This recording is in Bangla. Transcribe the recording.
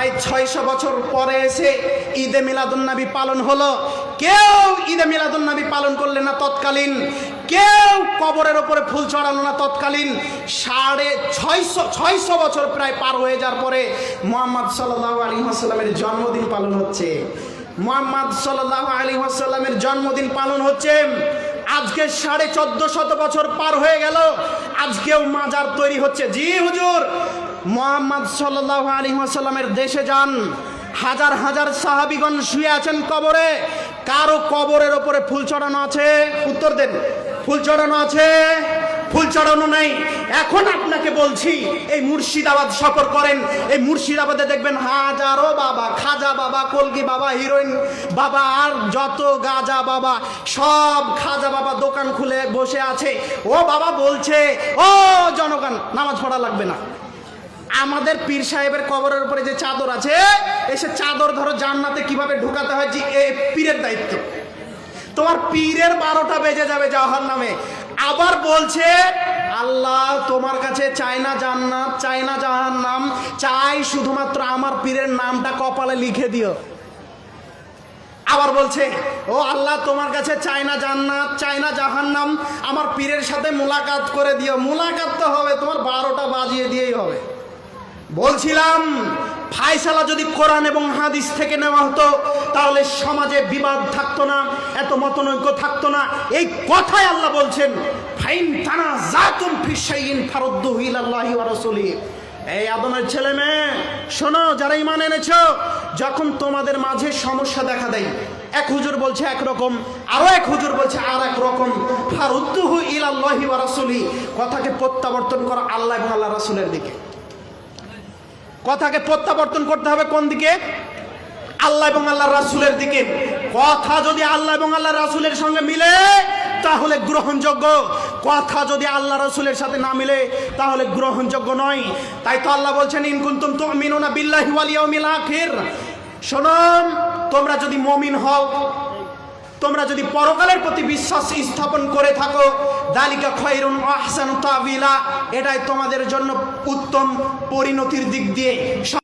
প্রায় 600 বছর পরে এসে ঈদে মিলাদুন্নবী পালন হলো। কেউ ঈদে মিলাদুন্নবী পালন করলেন না তৎকালীন, কেউ কবরের ওপরে ফুল চড়ানো না তৎকালীন। 650 বছর প্রায় পার হয়ে যাওয়ার পরে মুহাম্মদ সাল্লাল্লাহু আলাইহি ওয়াসাল্লামের জন্মদিন পালন হচ্ছে। মুহাম্মদ সাল্লাল্লাহু আলাইহি ওয়াসাল্লামের জন্মদিন পালন হচ্ছে। আজকে 1450 বছর পার হয়ে গেল, আজকেও মাজার তৈরি হচ্ছে। জি হুজুর, মুহাম্মদ সাল্লাল্লাহু আলাইহি ওয়াসাল্লামের দেশে যান, হাজার হাজার সাহাবীগণ শুয়ে আছেন কবরে। কারো কবরের ওপরে ফুল চড়ানো আছে? উত্তর দেন। ফুল চড়ানো আছে? ফুল চড়ানো নাই। এখন আপনাকে বলছি, এই মুর্শিদাবাদ সফর করেন, এই মুর্শিদাবাদে দেখবেন হাজারো বাবা, খাজা বাবা, কলকি বাবা, হিরোইন বাবা, আর যত গাজা বাবা, সব খাজা বাবা দোকান খুলে বসে আছে। ও বাবা বলছে, ও জনগণ, নামাজ পড়া লাগবে না। আমাদের পীর সাহেবের কবরের উপরে যে চাদর আছে, এসে চাদর ধরো জান্নাতে কিভাবে ঢুকাতে হয়, যে এই পীরের দায়িত্ব। তোমার পীরের 12টা বেজে যাবে জাহান্নামে। আবার বলছে, আল্লাহ তোমার কাছে চাই না জান্নাত, চাই না জাহান্নাম, চাই শুধুমাত্র আমার পীরের নামটা কপালে লিখে দিও। আবার বলছে, ও আল্লাহ তোমার কাছে চাই না জান্নাত, চাই না জাহান্নাম, আমার পীরের সাথে মুলাকাত করে দিও। মুলাকাত তো হবে, তোমার 12টা বাজিয়ে দিয়েই হবে। বলছিলাম, ফায়সালা যদি কোরআন এবং হাদিস থেকে নেওয়া হতো, তাহলে সমাজে বিবাদ থাকতো না, এত মতনৈক্য থাকতো না। এই কথাই আল্লাহ বলছেন, ফাইন তানাযাতুম ফি শাইইন ফারুদ্দুহু ইলাল্লাহি ওয়া রাসূলিহি। এই আদমের ছেলে মেয়ে শোনো, যারা ঈমান এনেছো, যখন তোমাদের মাঝে সমস্যা দেখা দেয়, এক হুজুর বলছে একরকম, আরো এক হুজুর বলছে আর এক রকম, ফারুদ্দুহু ইলাল্লাহি ওয়া রাসূলিহি, কথাকে প্রত্যাবর্তন করো আল্লাহ এবং আল্লাহ রাসূলের দিকে। কথাকে প্রত্যাবর্তন করতে হবে কোন দিকে? আল্লাহ এবং আল্লাহ রাসূলের দিকে। কথা যদি আল্লাহ এবং আল্লাহ রাসূলের সঙ্গে মিলে তাহলে গ্রহণযোগ্য, কথা যদি আল্লাহ রাসূলের সাথে না মিলে তাহলে গ্রহণযোগ্য নয়। তাই তো আল্লাহ বলছেন, ইন কুনতুম তুমিনুনা বিল্লাহি ওয়াল ইয়াউমিল আখির। শোনো, তোমরা যদি মুমিন হও, তোমরা যদি পরকালের প্রতি বিশ্বাস স্থাপন করে থাকো, যালিকা খায়রুন ওয়া আহসানু তাওয়িলা, এটাই তোমাদের জন্য উত্তম পরিণতির দিক দিয়ে।